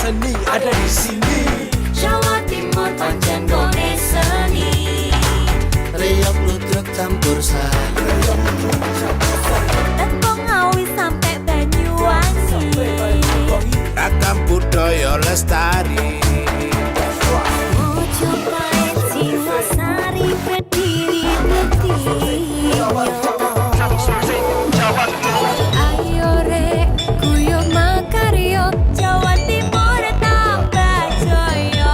seni ada di sini. Jawa Timur pancen gone seni. Riok ludruk campur sari. Tembung Ngawi sampai Banyuwangi. Ragam budaya lestari. Mojopahit Singosari berdiri berdiri. Ayo rek guyub makaryo Jawa Timur tambah jaya.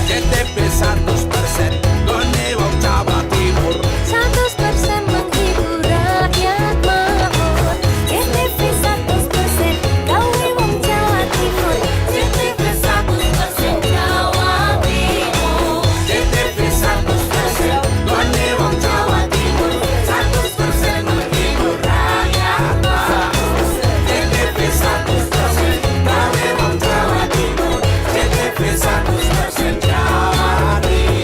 KTP 100% gone wong Jawa Timur. 100% menghibur rakyat makmur. KTP 100% gawe wong Jawa Timur. KTP 100% Jawa Timur. KTP 100% gone wong Jawa Timur. 100% menghibur rakyat makmur. KTP 100% gawe wong Jawa Timur. KTP 100% Jawa Timur.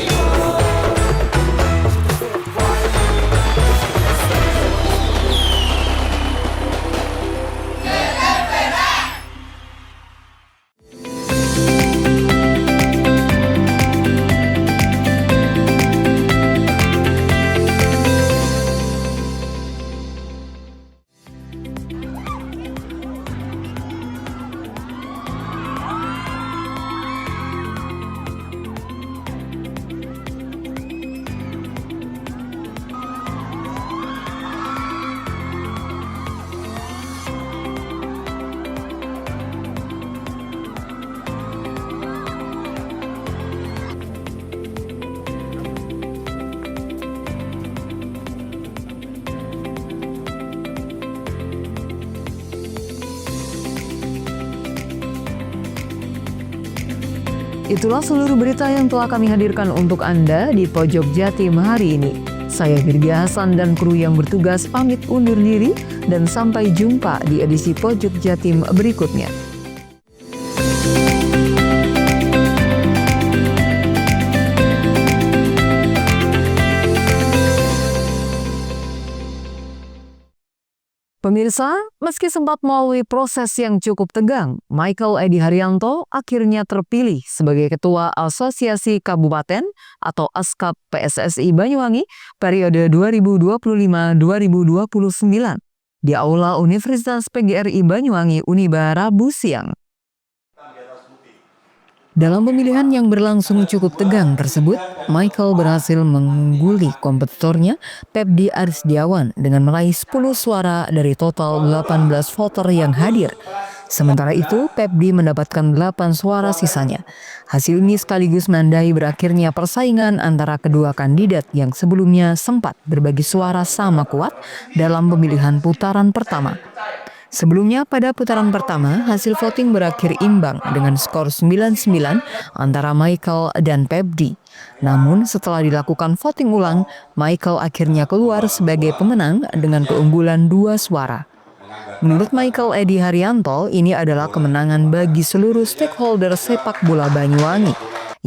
Itulah seluruh berita yang telah kami hadirkan untuk Anda di Pojok Jatim hari ini. Saya Virgia Hasan dan kru yang bertugas pamit undur diri dan sampai jumpa di edisi Pojok Jatim berikutnya. Pemirsa, meski sempat melalui proses yang cukup tegang, Michael Edi Haryanto akhirnya terpilih sebagai Ketua Asosiasi Kabupaten atau ASKAP PSSI Banyuwangi periode 2025-2029 di Aula Universitas PGRI Banyuwangi Uniba Rabu siang. Dalam pemilihan yang berlangsung cukup tegang tersebut, Michael berhasil mengungguli kompetitornya Pepdi Arisdiawan dengan meraih 10 suara dari total 18 voter yang hadir. Sementara itu, Pepdi mendapatkan 8 suara sisanya. Hasil ini sekaligus menandai berakhirnya persaingan antara kedua kandidat yang sebelumnya sempat berbagi suara sama kuat dalam pemilihan putaran pertama. Sebelumnya pada putaran pertama, hasil voting berakhir imbang dengan skor 9-9 antara Michael dan Pepdi. Namun setelah dilakukan voting ulang, Michael akhirnya keluar sebagai pemenang dengan keunggulan 2 suara. Menurut Michael Edi Haryanto, ini adalah kemenangan bagi seluruh stakeholder sepak bola Banyuwangi.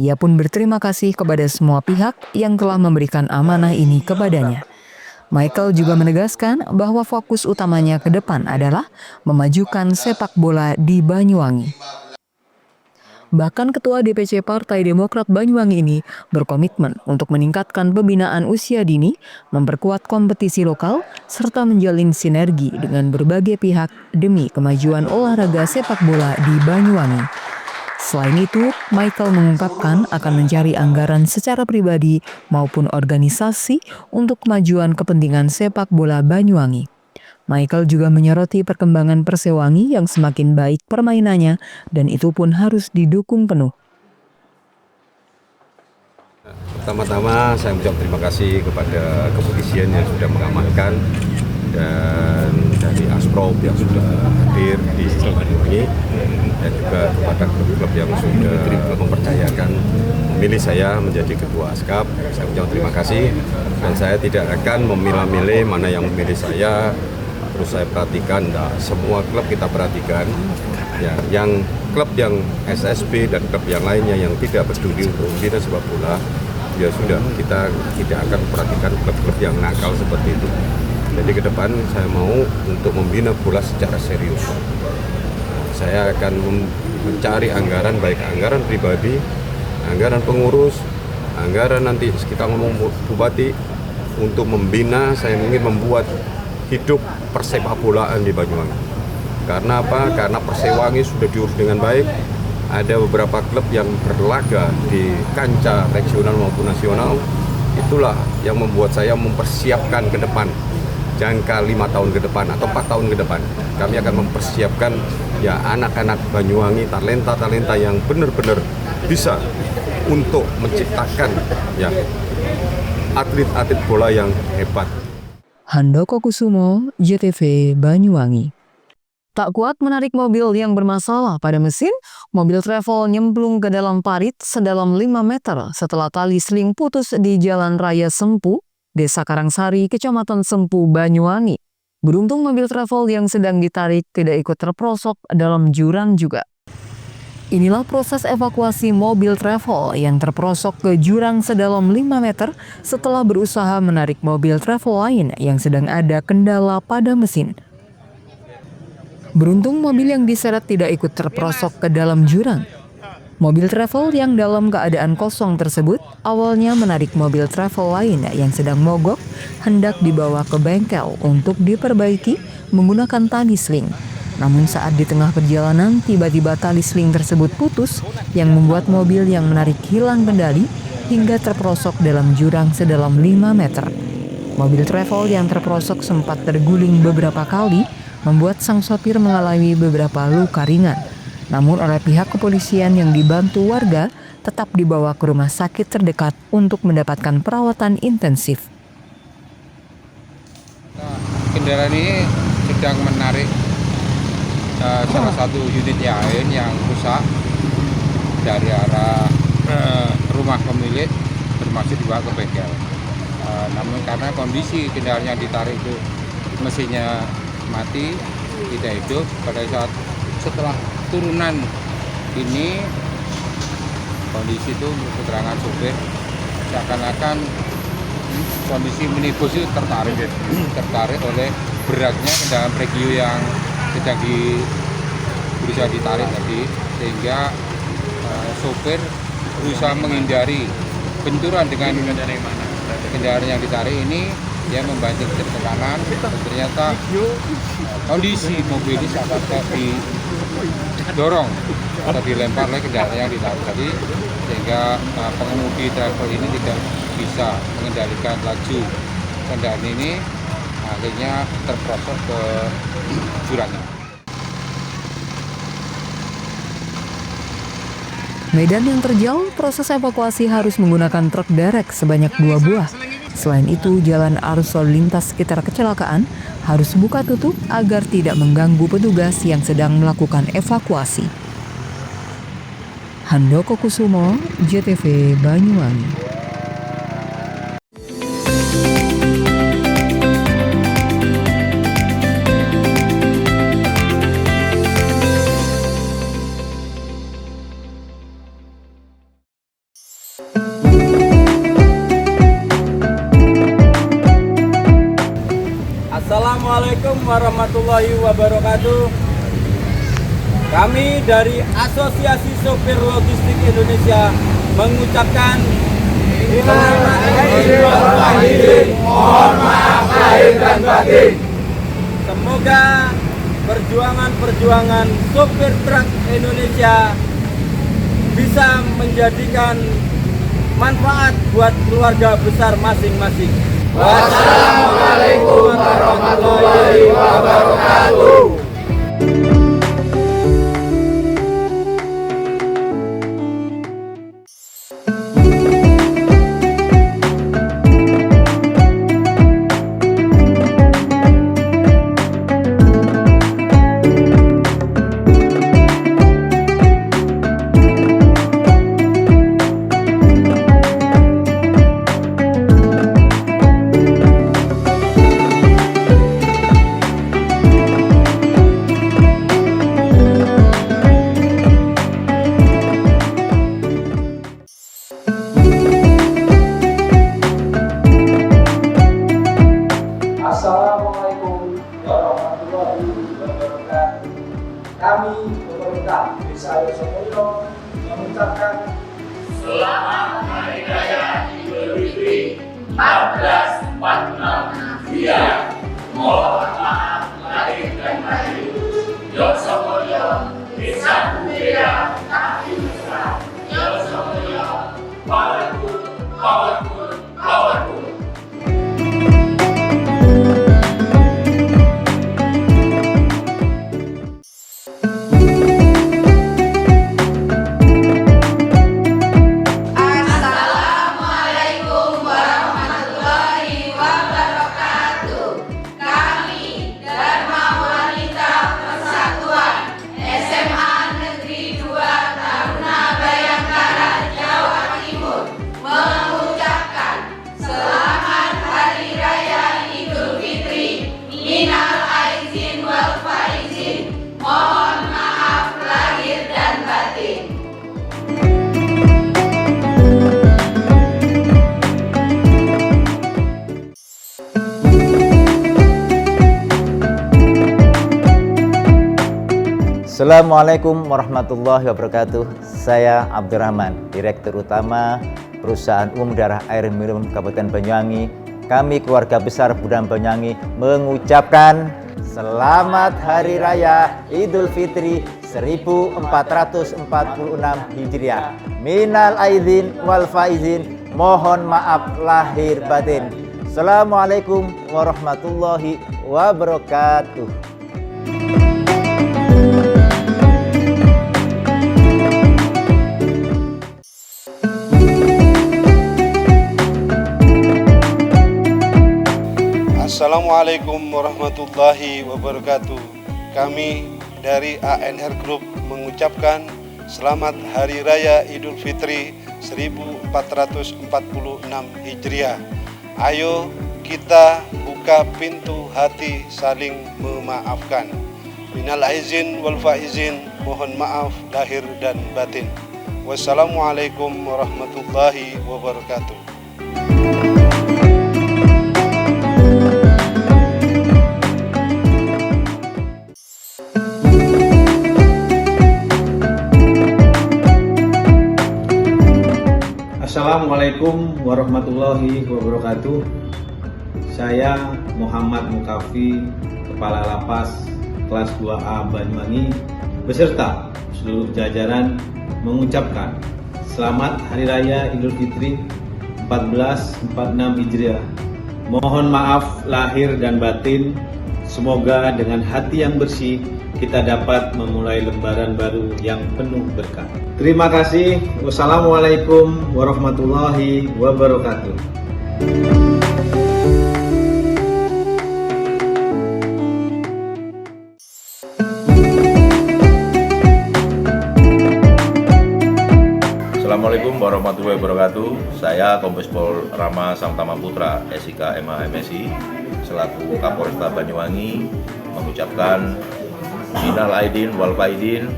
Ia pun berterima kasih kepada semua pihak yang telah memberikan amanah ini kepadanya. Michael juga menegaskan bahwa fokus utamanya ke depan adalah memajukan sepak bola di Banyuwangi. Bahkan Ketua DPC Partai Demokrat Banyuwangi ini berkomitmen untuk meningkatkan pembinaan usia dini, memperkuat kompetisi lokal, serta menjalin sinergi dengan berbagai pihak demi kemajuan olahraga sepak bola di Banyuwangi. Selain itu, Michael mengungkapkan akan mencari anggaran secara pribadi maupun organisasi untuk kemajuan kepentingan sepak bola Banyuwangi. Michael juga menyoroti perkembangan Persewangi yang semakin baik permainannya dan itu pun harus didukung penuh. Pertama-tama saya mengucapkan terima kasih kepada kepolisian yang sudah mengamankan dan dari Asprop yang sudah hadir di Banyuwangi dan juga kepada klub-klub yang sudah mempercayakan memilih saya menjadi ketua ASKAP. Saya mengucapkan terima kasih dan saya tidak akan memilah-milih mana yang memilih saya. Terus saya perhatikan, semua klub kita perhatikan. Ya, yang klub yang SSB dan klub yang lainnya yang tidak peduli untuk membina sepak bola, ya sudah, kita tidak akan perhatikan klub-klub yang nakal seperti itu. Jadi ke depan saya mau untuk membina bola secara serius. Saya akan mencari anggaran, baik anggaran pribadi, anggaran pengurus, anggaran nanti kita ngomong bupati, untuk membina. Saya ingin membuat hidup persepak bolaan di Banyuwangi. Karena apa? Karena Persewangi sudah diurus dengan baik. Ada beberapa klub yang berlaga di kancah regional maupun nasional. Itulah yang membuat saya mempersiapkan ke depan, jangka 5 tahun ke depan atau 4 tahun ke depan. Kami akan mempersiapkan ya anak-anak Banyuwangi, talenta-talenta yang benar-benar bisa untuk menciptakan ya atlet-atlet bola yang hebat. Handoko Kusumo, JTV Banyuwangi. Tak kuat menarik mobil yang bermasalah pada mesin, mobil travel nyemplung ke dalam parit sedalam 5 meter setelah tali seling putus di Jalan Raya Sempu, Desa Karangsari, Kecamatan Sempu, Banyuwangi. Beruntung mobil travel yang sedang ditarik tidak ikut terprosok dalam jurang juga. Inilah proses evakuasi mobil travel yang terprosok ke jurang sedalam 5 meter setelah berusaha menarik mobil travel lain yang sedang ada kendala pada mesin. Beruntung mobil yang diseret tidak ikut terprosok ke dalam jurang. Mobil travel yang dalam keadaan kosong tersebut awalnya menarik mobil travel lain yang sedang mogok hendak dibawa ke bengkel untuk diperbaiki menggunakan tali seling. Namun saat di tengah perjalanan tiba-tiba tali seling tersebut putus yang membuat mobil yang menarik hilang kendali hingga terperosok dalam jurang sedalam 5 meter. Mobil travel yang terperosok sempat terguling beberapa kali membuat sang sopir mengalami beberapa luka ringan. Namun oleh pihak kepolisian yang dibantu warga tetap dibawa ke rumah sakit terdekat untuk mendapatkan perawatan intensif. Kendaraan ini sedang menarik salah satu unit lain yang rusak dari arah rumah pemilik termasuk dibawa ke bengkel. Namun karena kondisi kendaraan yang ditarik itu mesinnya mati, tidak hidup, pada saat setelah turunan ini kondisi itu menurut keterangan supir seakan-akan kondisi minibus itu tertarik oleh beratnya kendaraan Pregio yang sedang berusaha ditarik tadi, sehingga sopir berusaha menghindari benturan dengan kendaraan yang ditarik ini. Dia membanting setir ke kanan, ternyata kondisi mobil ini saat didorong atau dilempar oleh kendaraan yang ditarik tadi, sehingga pengemudi travel ini tidak bisa mengendalikan laju kendaraan ini, akhirnya terperosok ke jurang. Medan yang terjal, proses evakuasi harus menggunakan truk derek sebanyak 2 buah. Selain itu, jalan arus lalu lintas sekitar kecelakaan harus buka tutup agar tidak mengganggu petugas yang sedang melakukan evakuasi. Handoko Kusumo, JTV Banyuwangi. Assalamualaikum warahmatullahi wabarakatuh. Kami dari Asosiasi Sopir Logistik Indonesia mengucapkan mohon maaf lahir dan batin. Semoga perjuangan sopir truk Indonesia bisa menjadikan manfaat buat keluarga besar masing-masing. Wassalamualaikum warahmatullahi wabarakatuh. Assalamualaikum warahmatullahi wabarakatuh. Saya Abdurrahman, Direktur Utama Perusahaan Umum Daerah Air Minum Kabupaten Banyuwangi. Kami keluarga besar Budam Banyuwangi mengucapkan Selamat Hari Raya Idul Fitri 1446 Hijriah. Minal aidin wal faizin. Mohon maaf lahir batin. Assalamualaikum warahmatullahi wabarakatuh. Assalamualaikum warahmatullahi wabarakatuh. Kami dari ANR Group mengucapkan Selamat Hari Raya Idul Fitri 1446 Hijriah. Ayo kita buka pintu hati saling memaafkan. Minal aizin wal faizin, mohon maaf lahir dan batin. Wassalamualaikum warahmatullahi wabarakatuh. Assalamualaikum warahmatullahi wabarakatuh. Saya Muhammad Mukafi, Kepala Lapas kelas 2A Banyuwangi beserta seluruh jajaran mengucapkan Selamat Hari Raya Idul Fitri 1446 Hijriah. Mohon maaf lahir dan batin. Semoga dengan hati yang bersih kita dapat memulai lembaran baru yang penuh berkah. Terima kasih. Wassalamualaikum warahmatullahi wabarakatuh. Assalamualaikum warahmatullahi wabarakatuh. Saya Kombes Pol Rama Samtama Putra, SIK MA MSI, selaku Kapolresta Banyuwangi mengucapkan Minal aidin wal faizin,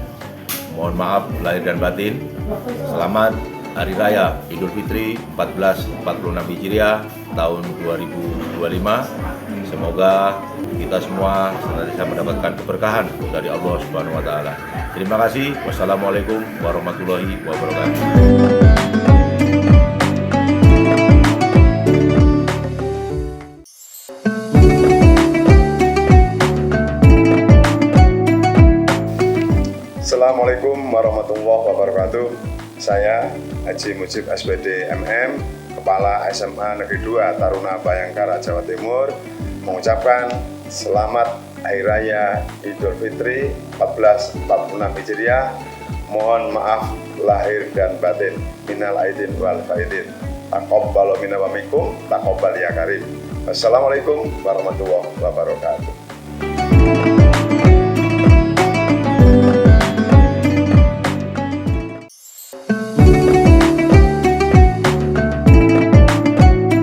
mohon maaf lahir dan batin. Selamat Hari Raya Idul Fitri 1446 Hijriah tahun 2025. Semoga kita semua senantiasa mendapatkan keberkahan dari Allah Subhanahu wa taala. Terima kasih. Wassalamualaikum warahmatullahi wabarakatuh. Assalamualaikum warahmatullahi wabarakatuh. Saya Haji Mujib SPD MM, Kepala SMA Negeri 2 Taruna Bayangkara, Jawa Timur, mengucapkan Selamat Hari Raya Idul Fitri 1446 Hijriah. Mohon maaf lahir dan batin. Minal aidin wal faizin. Taqabbal minna wa minkum, taqabbal ya karim. Wassalamualaikum warahmatullahi wabarakatuh.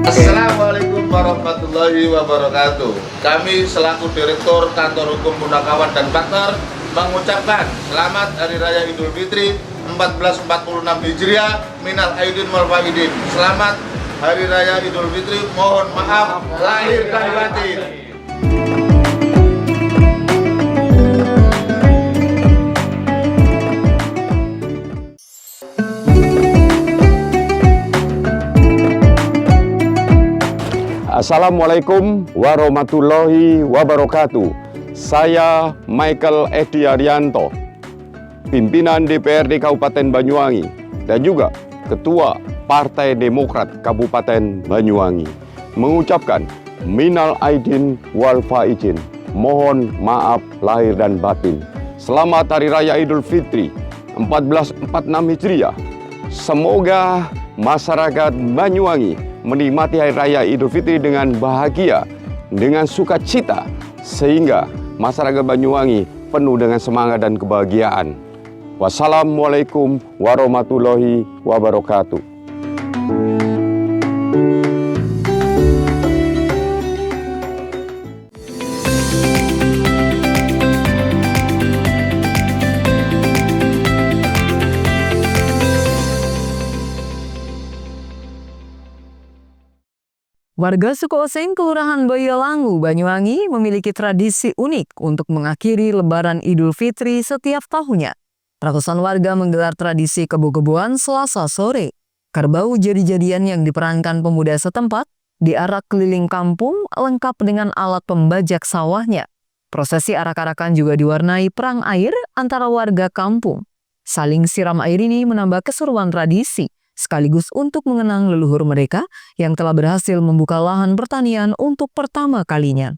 Assalamualaikum warahmatullahi wabarakatuh. Kami selaku Direktur Kantor Hukum Punakawan dan Partner mengucapkan Selamat Hari Raya Idul Fitri 1446 Hijriah. Minal aidin wal faizin. Selamat Hari Raya Idul Fitri. Mohon maaf lahir dan batin. Assalamualaikum warahmatullahi wabarakatuh. Saya Michael Edi Arianto, pimpinan DPRD Kabupaten Banyuwangi dan juga Ketua Partai Demokrat Kabupaten Banyuwangi, mengucapkan Minal aidin wal faizin, mohon maaf lahir dan batin. Selamat Hari Raya Idul Fitri 1446 Hijriah. Semoga masyarakat Banyuwangi menikmati Hari Raya Idul Fitri dengan bahagia, dengan sukacita, sehingga masyarakat Banyuwangi penuh dengan semangat dan kebahagiaan. Wassalamualaikum warahmatullahi wabarakatuh. Warga suku Osing, Kelurahan Boyolangu, Banyuwangi memiliki tradisi unik untuk mengakhiri Lebaran Idul Fitri setiap tahunnya. Ratusan warga menggelar tradisi kebo-keboan Selasa sore. Kerbau jadi-jadian yang diperankan pemuda setempat diarak keliling kampung lengkap dengan alat pembajak sawahnya. Prosesi arak-arakan juga diwarnai perang air antara warga kampung. Saling siram air ini menambah keseruan tradisi, sekaligus untuk mengenang leluhur mereka yang telah berhasil membuka lahan pertanian untuk pertama kalinya.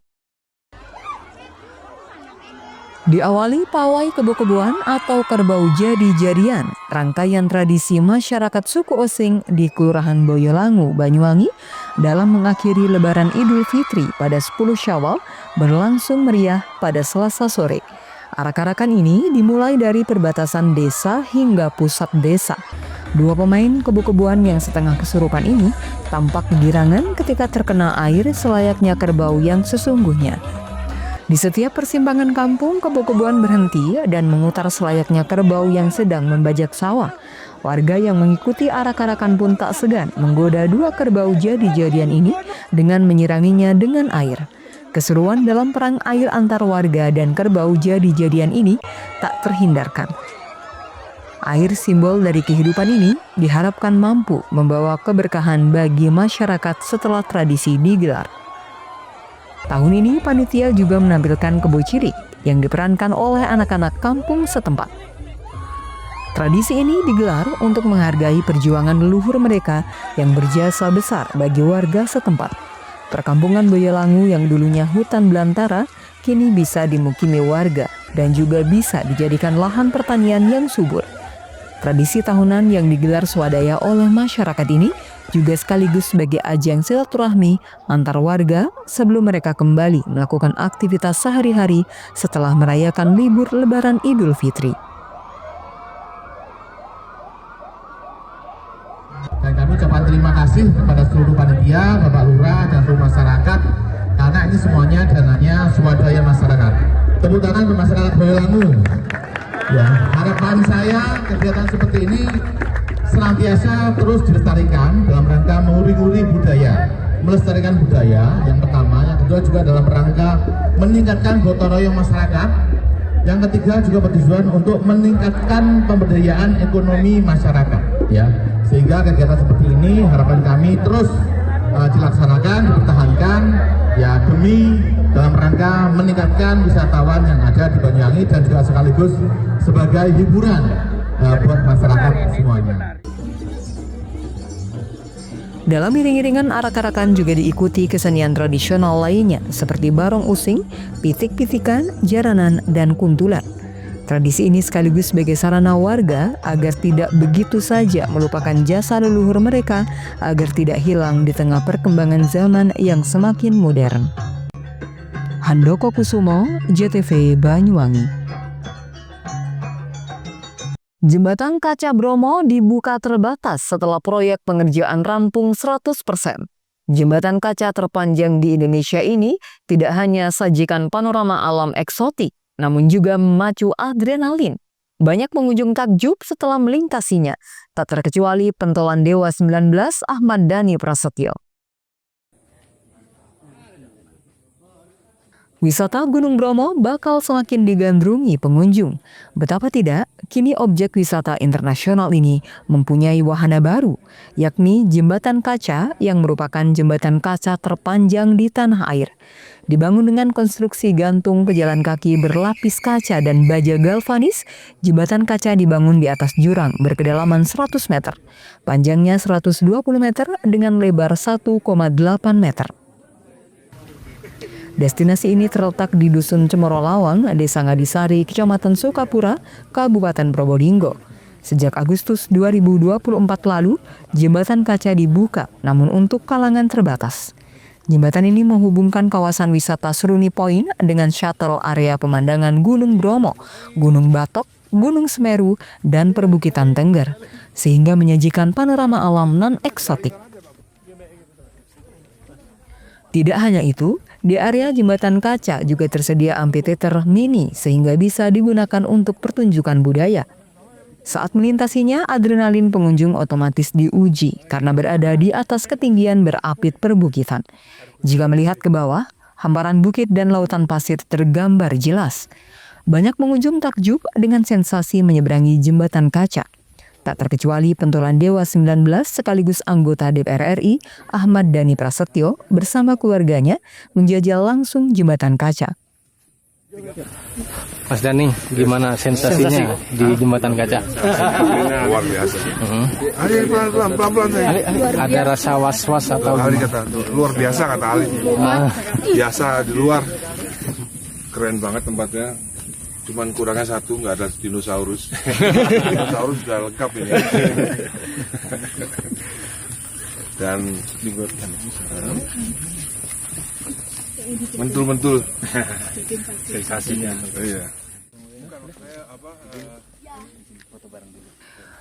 Diawali pawai kebo-keboan atau kerbau jadi-jadian, rangkaian tradisi masyarakat suku Osing di Kelurahan Boyolangu, Banyuwangi dalam mengakhiri Lebaran Idul Fitri pada 10 Syawal berlangsung meriah pada Selasa sore. Arak-arakan ini dimulai dari perbatasan desa hingga pusat desa. Dua pemain kebo-keboan yang setengah kesurupan ini tampak kegirangan ketika terkena air selayaknya kerbau yang sesungguhnya. Di setiap persimpangan kampung, kebo-keboan berhenti dan memutar selayaknya kerbau yang sedang membajak sawah. Warga yang mengikuti arak-arakan pun tak segan menggoda dua kerbau jadi-jadian ini dengan menyiraminya dengan air. Keseruan dalam perang air antar warga dan kerbau jadi-jadian ini tak terhindarkan. Air simbol dari kehidupan ini diharapkan mampu membawa keberkahan bagi masyarakat setelah tradisi digelar. Tahun ini panitia juga menampilkan kebo cilik yang diperankan oleh anak-anak kampung setempat. Tradisi ini digelar untuk menghargai perjuangan leluhur mereka yang berjasa besar bagi warga setempat. Perkampungan Boyolangu yang dulunya hutan belantara kini bisa dimukimi warga dan juga bisa dijadikan lahan pertanian yang subur. Tradisi tahunan yang digelar swadaya oleh masyarakat ini juga sekaligus sebagai ajang silaturahmi antar warga sebelum mereka kembali melakukan aktivitas sehari-hari setelah merayakan libur Lebaran Idul Fitri. Dan kami ucapkan terima kasih kepada seluruh panitia, Bapak Lurah dan seluruh masyarakat karena ini semuanya dananya swadaya masyarakat. Tepuk tangan untuk masyarakat Boyolangu. Ya, harapan saya kegiatan seperti ini senantiasa terus dilestarikan dalam rangka menguri-nguri budaya, melestarikan budaya yang pertama, yang kedua juga dalam rangka meningkatkan gotong royong masyarakat, yang ketiga juga bertujuan untuk meningkatkan pemberdayaan ekonomi masyarakat, ya, sehingga kegiatan seperti ini harapan kami terus dilaksanakan, dipertahankan, ya demi dalam rangka meningkatkan wisatawan yang ada di Banyuwangi dan juga sekaligus sebagai hiburan buat masyarakat semuanya. Dalam iring-iringan arak-arakan juga diikuti kesenian tradisional lainnya seperti barong using, pitik-pitikan, jaranan, dan kuntulan. Tradisi ini sekaligus sebagai sarana warga agar tidak begitu saja melupakan jasa leluhur mereka agar tidak hilang di tengah perkembangan zaman yang semakin modern. Handoko Kusumo, JTV Banyuwangi. Jembatan Kaca Bromo dibuka terbatas setelah proyek pengerjaan rampung 100%. Jembatan kaca terpanjang di Indonesia ini tidak hanya sajikan panorama alam eksotik, namun juga memacu adrenalin. Banyak pengunjung takjub setelah melintasinya, tak terkecuali pentolan Dewa 19 Ahmad Dhani Prasetyo. Wisata Gunung Bromo bakal semakin digandrungi pengunjung. Betapa tidak, kini objek wisata internasional ini mempunyai wahana baru, yakni jembatan kaca yang merupakan jembatan kaca terpanjang di tanah air. Dibangun dengan konstruksi gantung pejalan kaki berlapis kaca dan baja galvanis, jembatan kaca dibangun di atas jurang berkedalaman 100 meter, panjangnya 120 meter dengan lebar 1,8 meter. Destinasi ini terletak di Dusun Cemoro Lawang, Desa Ngadisari, Kecamatan Sukapura, Kabupaten Probolinggo. Sejak Agustus 2024 lalu, jembatan kaca dibuka, namun untuk kalangan terbatas. Jembatan ini menghubungkan kawasan wisata Seruni Point dengan shuttle area pemandangan Gunung Bromo, Gunung Batok, Gunung Semeru, dan Perbukitan Tengger, sehingga menyajikan panorama alam non-eksotik. Tidak hanya itu, di area jembatan kaca juga tersedia amphitheater mini sehingga bisa digunakan untuk pertunjukan budaya. Saat melintasinya, adrenalin pengunjung otomatis diuji karena berada di atas ketinggian berapit perbukitan. Jika melihat ke bawah, hamparan bukit dan lautan pasir tergambar jelas. Banyak pengunjung takjub dengan sensasi menyeberangi jembatan kaca. Tak terkecuali pentolan Dewa 19 sekaligus anggota DPR RI, Ahmad Dhani Prasetyo, bersama keluarganya menjajal langsung jembatan kaca. Mas Dhani, gimana sensasinya di jembatan kaca? Luar biasa. Pelan-pelan. Ada rasa was-was atau Ali kata, luar biasa kata Ali. Biasa di luar. Keren banget tempatnya. Cuman kurangnya satu, nggak ada dinosaurus. Dinosaurus sudah lengkap ini. Dan mentul-mentul sensasinya. Iya.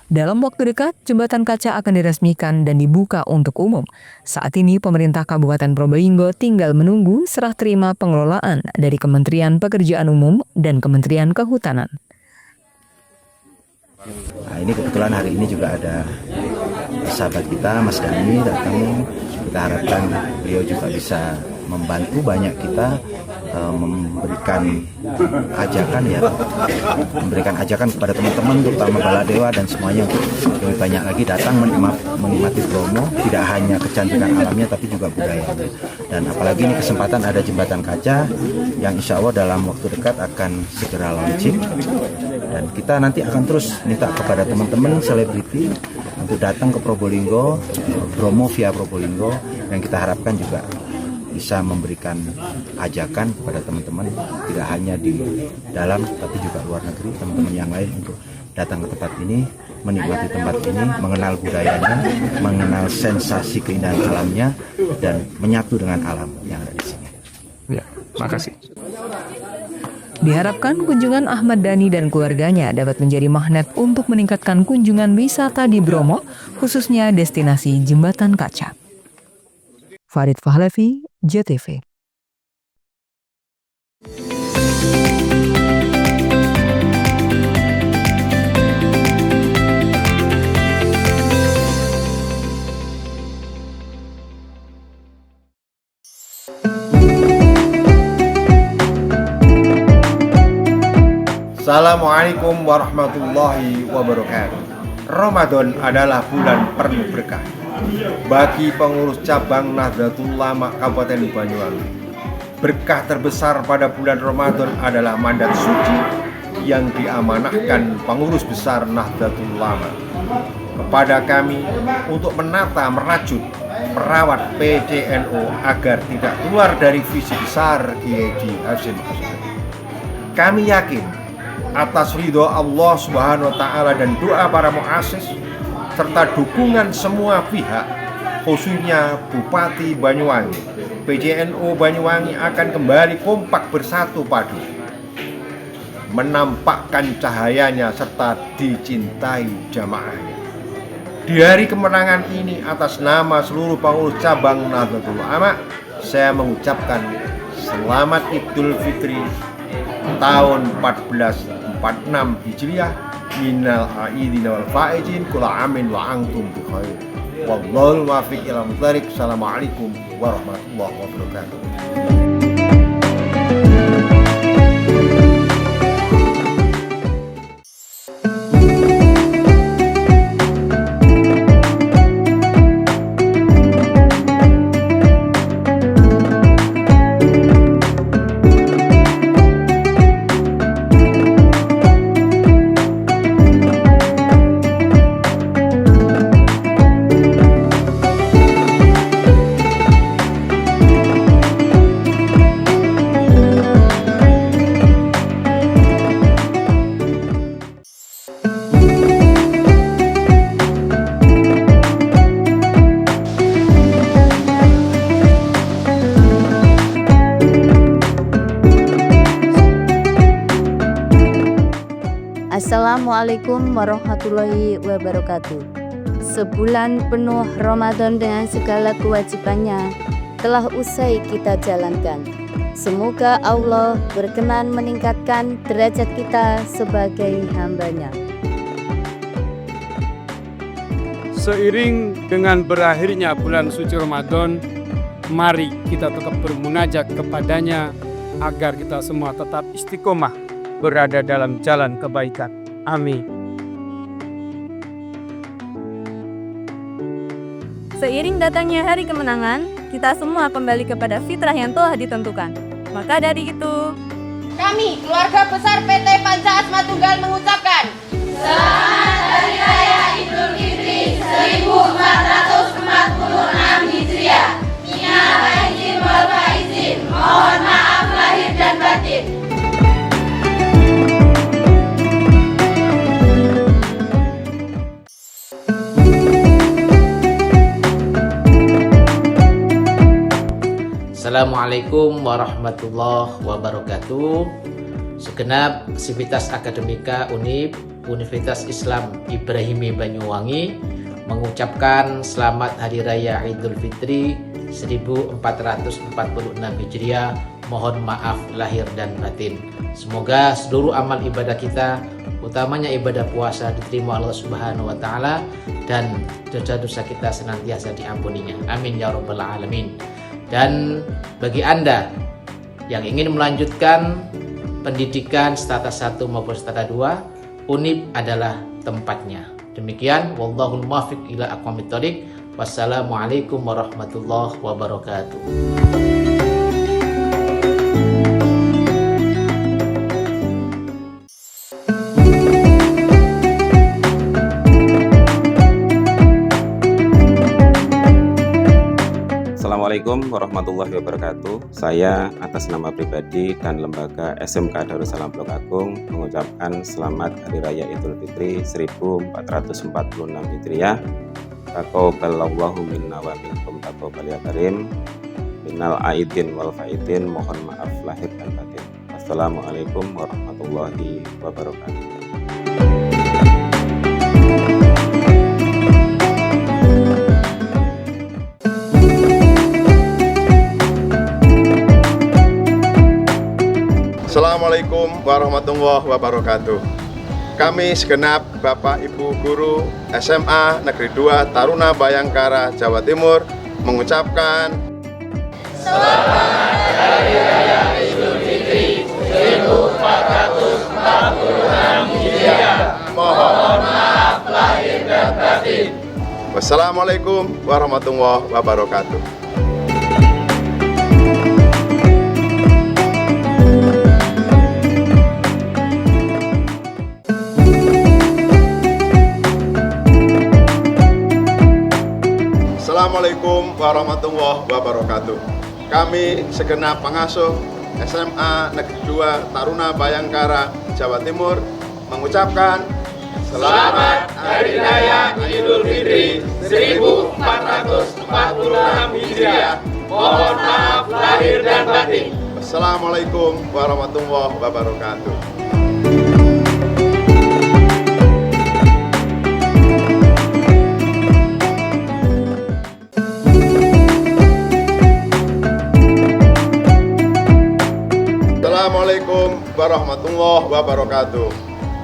Dalam waktu dekat, jembatan kaca akan diresmikan dan dibuka untuk umum. Saat ini, pemerintah Kabupaten Probolinggo tinggal menunggu serah terima pengelolaan dari Kementerian Pekerjaan Umum dan Kementerian Kehutanan. Nah, ini kebetulan hari ini juga ada sahabat kita, Mas Dhani datang. Kita harapkan beliau juga bisa membantu banyak kita memberikan ajakan kepada teman-teman terutama Baladewa dan semuanya untuk lebih banyak lagi datang menikmati Bromo, tidak hanya kecantikan alamnya tapi juga budayanya. Dan apalagi ini kesempatan ada jembatan kaca yang insya Allah dalam waktu dekat akan segera launching, dan kita nanti akan terus minta kepada teman-teman selebriti untuk datang ke Probolinggo, Bromo via Probolinggo, yang kita harapkan juga bisa memberikan ajakan kepada teman-teman tidak hanya di dalam tapi juga luar negeri, teman-teman yang lain untuk datang ke tempat ini, menikmati tempat ini, mengenal budayanya, mengenal sensasi keindahan alamnya, dan menyatu dengan alam yang ada di sini. Ya, makasih. Diharapkan kunjungan Ahmad Dhani dan keluarganya dapat menjadi magnet untuk meningkatkan kunjungan wisata di Bromo, khususnya destinasi Jembatan Kaca. Farid Fahlavi, JTV. Assalamualaikum warahmatullahi wabarakatuh. Ramadan adalah bulan penuh berkah bagi pengurus cabang Nahdlatul Ulama Kabupaten Banyuwangi. Berkah terbesar pada bulan Ramadan adalah mandat suci yang diamanahkan pengurus besar Nahdlatul Ulama kepada kami untuk menata, merajut, merawat PCNO agar tidak keluar dari visi besar Kiai Hasyim Asy'ari. Kami yakin atas ridho Allah Subhanahu wa Ta'ala dan doa para muassis serta dukungan semua pihak, khususnya Bupati Banyuwangi, PCNO Banyuwangi akan kembali kompak bersatu padu, menampakkan cahayanya serta dicintai jamaahnya. Di hari kemenangan ini, atas nama seluruh pengurus cabang Nahdlatul Ulama, saya mengucapkan selamat Idul Fitri tahun 1446 Hijriah, minal aidin wal faizin, kula amin wa antum bi khair. Wallahul muwaffiq ila thariq. Assalamualaikum warahmatullahi wabarakatuh. Assalamualaikum warahmatullahi wabarakatuh. Sebulan penuh Ramadan dengan segala kewajibannya telah usai kita jalankan. Semoga Allah berkenan meningkatkan derajat kita sebagai hamba-Nya. Seiring dengan berakhirnya bulan suci Ramadan, mari kita tetap bermunajat kepadanya agar kita semua tetap istiqomah berada dalam jalan kebaikan. Amin. Seiring datangnya hari kemenangan, kita semua kembali kepada fitrah yang telah ditentukan. Maka dari itu, kami, keluarga besar PT Panca Asma Tunggal mengucapkan Selamat Hari Raya Idul Fitri 1446 Hijriah. Minal aidin wal faizin. Mohon maaf lahir dan batin. Assalamualaikum warahmatullahi wabarakatuh. Segenap sivitas akademika UNIB, Universitas Islam Ibrahimi Banyuwangi, mengucapkan selamat Hari Raya Idul Fitri 1446 Hijriah. Mohon maaf lahir dan batin. Semoga seluruh amal ibadah kita, utamanya ibadah puasa, diterima Allah Subhanahu wa taala dan dosa-dosa kita senantiasa diampuninya. Amin ya rabbal alamin. Dan bagi Anda yang ingin melanjutkan pendidikan status 1 maupun status 2, UNIB adalah tempatnya. Demikian, wallahul muwaffiq ila aqwamit thoriq. Wassalamualaikum warahmatullahi wabarakatuh. Assalamualaikum warahmatullahi wabarakatuh. Saya atas nama pribadi dan lembaga SMK Darussalam Blok Agung mengucapkan selamat Hari Raya Idul Fitri 1446 Hijriah. Taqabbalallahu minna wa minkum taqabbal ya karim. Minal aidin wal faidin. Mohon maaf lahir dan batin. Assalamualaikum warahmatullahi wabarakatuh. Assalamualaikum warahmatullahi wabarakatuh. Kami segenap Bapak Ibu Guru SMA Negeri 2 Taruna Bayangkara Jawa Timur mengucapkan Selamat Hari Raya Idul Fitri 1446 Hijriah. Mohon maaf lahir dan batin. Wassalamualaikum warahmatullahi wabarakatuh. Assalamualaikum warahmatullahi wabarakatuh. Kami segenap pengasuh SMA Negeri 2 Taruna Bayangkara Jawa Timur mengucapkan Selamat Hari Raya Idul Fitri 1446 Hijriah. Mohon maaf lahir dan batin. Wassalamualaikum warahmatullahi wabarakatuh. Assalamualaikum warahmatullahi wabarakatuh.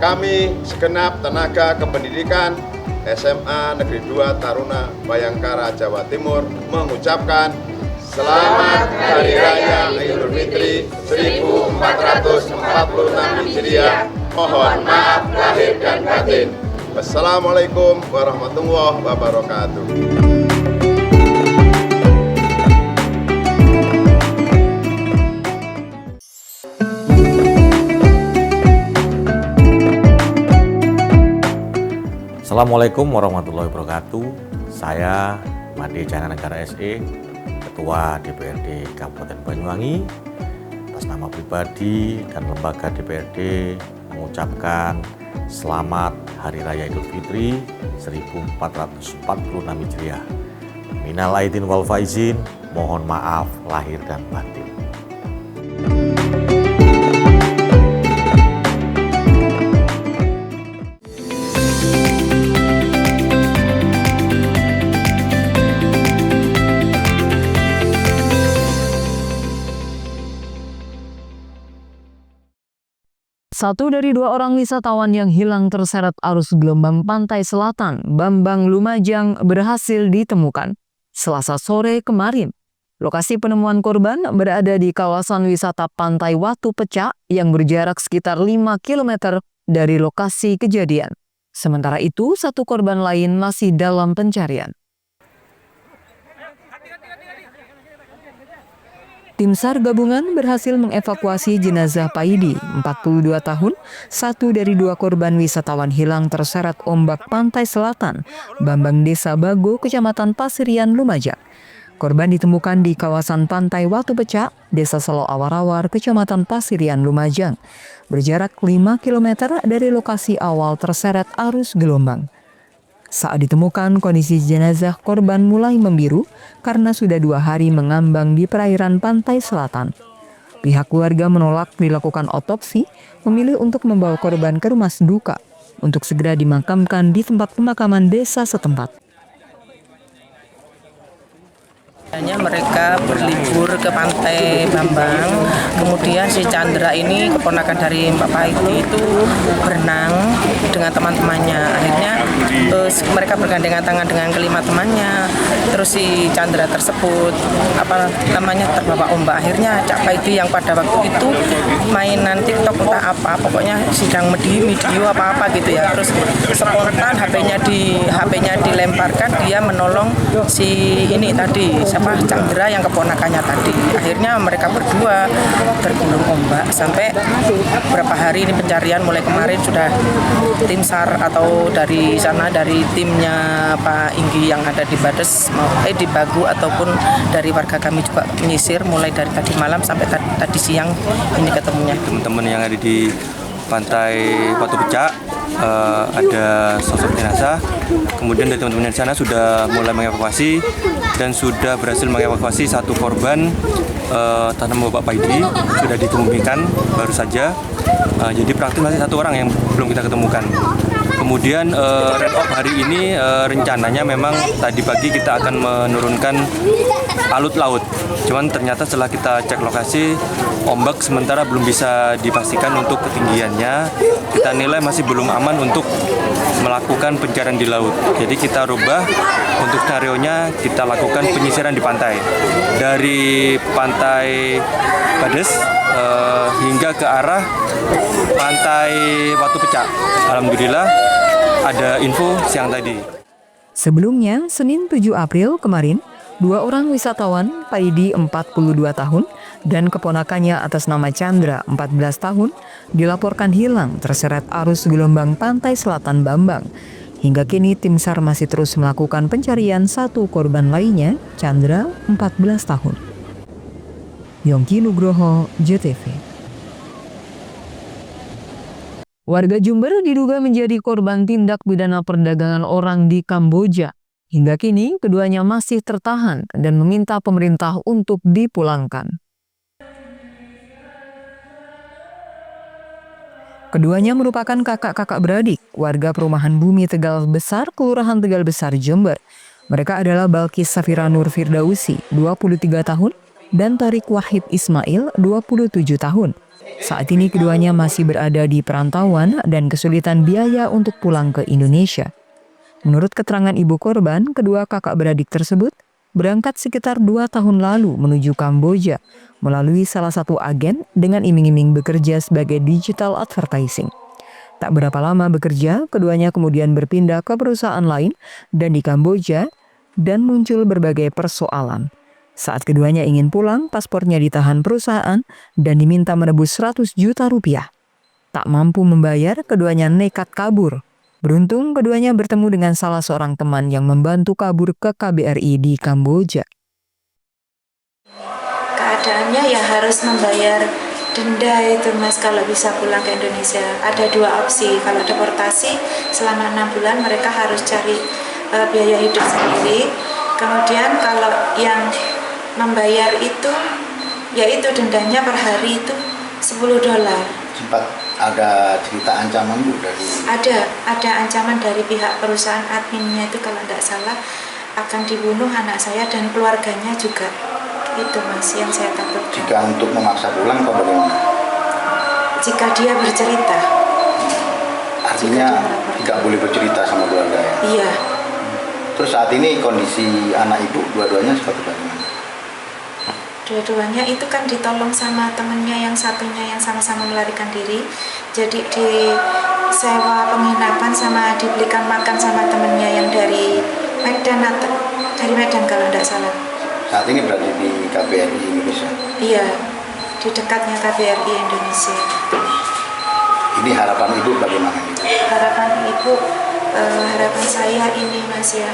Kami segenap tenaga kependidikan SMA Negeri 2 Taruna Bayangkara Jawa Timur mengucapkan Selamat Hari Raya Idul Fitri 1446 Hijriah. Mohon maaf lahir dan batin. Wassalamualaikum warahmatullahi wabarakatuh. Assalamualaikum warahmatullahi wabarakatuh. Saya Made Jana Negara SE, Ketua DPRD Kabupaten Banyuwangi, atas nama pribadi dan lembaga DPRD mengucapkan selamat Hari Raya Idul Fitri 1446 Hijriah. Minal aidin wal faizin, mohon maaf lahir dan batin. Satu dari dua orang wisatawan yang hilang terseret arus gelombang pantai selatan, Bambang Lumajang, berhasil ditemukan Selasa sore kemarin. Lokasi penemuan korban berada di kawasan wisata Pantai Watu Pecah yang berjarak sekitar 5 km dari lokasi kejadian. Sementara itu, satu korban lain masih dalam pencarian. Tim SAR gabungan berhasil mengevakuasi jenazah Paidi, 42 tahun, satu dari dua korban wisatawan hilang terseret ombak pantai selatan, Bambang Desa Bago, Kecamatan Pasirian, Lumajang. Korban ditemukan di kawasan Pantai Watu Pecah, Desa Selo Awar-Awar, Kecamatan Pasirian, Lumajang, berjarak 5 km dari lokasi awal terseret arus gelombang. Saat ditemukan, kondisi jenazah korban mulai membiru karena sudah 2 hari mengambang di perairan pantai selatan. Pihak keluarga menolak dilakukan otopsi, memilih untuk membawa korban ke rumah duka untuk segera dimakamkan di tempat pemakaman desa setempat. Mereka berlibur ke Pantai Bambang, kemudian si Chandra ini keponakan dari Mbak Paidi itu berenang dengan teman-temannya. Akhirnya mereka bergandengan tangan dengan kelima temannya. Terus si Chandra tersebut terbawa ombak. Akhirnya Cak Paidi yang pada waktu itu mainan TikTok entah apa, pokoknya sedang video apa-apa gitu ya. Terus spontan HP-nya dilemparkan, dia menolong si ini tadi Chandra yang keponakannya tadi. Akhirnya mereka berdua tergulung ombak sampai berapa hari ini pencarian. Mulai kemarin sudah tim SAR atau dari sana dari timnya Pak Inggi yang ada di Bades di Bagu ataupun dari warga kami juga menyisir mulai dari tadi malam sampai tadi siang ini ketemunya. Teman-teman yang ada di Pantai Watu Pecah ada sosok jenazah, kemudian dari teman-teman di sana sudah mulai mengevakuasi dan sudah berhasil mengevakuasi satu korban tanam Bapak Paidi, sudah dikebumikan baru saja. Jadi praktis masih satu orang yang belum kita ketemukan. Kemudian red off hari ini rencananya memang tadi pagi kita akan menurunkan alut laut. Cuman ternyata setelah kita cek lokasi, ombak sementara belum bisa dipastikan untuk ketinggiannya. Kita nilai masih belum aman untuk melakukan pencarian di laut. Jadi kita rubah untuk skenario-nya, kita lakukan penyisiran di pantai. Dari pantai Bades hingga ke arah Pantai Watu Pecah. Alhamdulillah ada info siang tadi. Sebelumnya, Senin 7 April kemarin, 2 orang wisatawan, Paidi 42 tahun dan keponakannya atas nama Chandra 14 tahun, dilaporkan hilang terseret arus gelombang pantai selatan Bambang. Hingga kini tim SAR masih terus melakukan pencarian satu korban lainnya, Chandra 14 tahun. Yongki Nugroho, JTV. Warga Jember diduga menjadi korban tindak pidana perdagangan orang di Kamboja. Hingga kini, keduanya masih tertahan dan meminta pemerintah untuk dipulangkan. Keduanya merupakan kakak-kakak beradik, warga perumahan Bumi Tegal Besar, Kelurahan Tegal Besar, Jember. Mereka adalah Balkis Safira Nur Firdausi, 23 tahun, dan Tarik Wahid Ismail, 27 tahun. Saat ini keduanya masih berada di perantauan dan kesulitan biaya untuk pulang ke Indonesia. Menurut keterangan ibu korban, kedua kakak beradik tersebut berangkat sekitar 2 tahun lalu menuju Kamboja melalui salah satu agen dengan iming-iming bekerja sebagai digital advertising. Tak berapa lama bekerja, keduanya kemudian berpindah ke perusahaan lain dan di Kamboja dan muncul berbagai persoalan. Saat keduanya ingin pulang, paspornya ditahan perusahaan dan diminta menebus 100 juta rupiah. Tak mampu membayar, keduanya nekat kabur. Beruntung, keduanya bertemu dengan salah seorang teman yang membantu kabur ke KBRI di Kamboja. Keadaannya ya harus membayar denda itu Mas kalau bisa pulang ke Indonesia. Ada 2 opsi, kalau deportasi selama 6 bulan mereka harus cari biaya hidup sendiri. Kemudian kalau yang membayar itu, yaitu dendanya per hari itu $10. Sempat ada cerita ancaman Bu dari? Ada ancaman dari pihak perusahaan adminnya itu kalau tidak salah akan dibunuh anak saya dan keluarganya juga. Itu Mas yang saya takutkan. Jika untuk memaksa pulang atau bagaimana? jika dia bercerita. Artinya tidak boleh bercerita sama keluarga ya? Iya. Terus saat ini kondisi anak ibu dua-duanya seperti bagaimana? Dua-duanya itu kan ditolong sama temennya, yang satunya yang sama-sama melarikan diri. Jadi disewa penginapan sama dibelikan makan sama temennya yang dari Medan kalau tidak salah. Saat ini berada di KBRI Indonesia? Iya, di dekatnya KBRI Indonesia. Ini harapan ibu bagaimana? Harapan ibu, harapan saya ini Mas ya,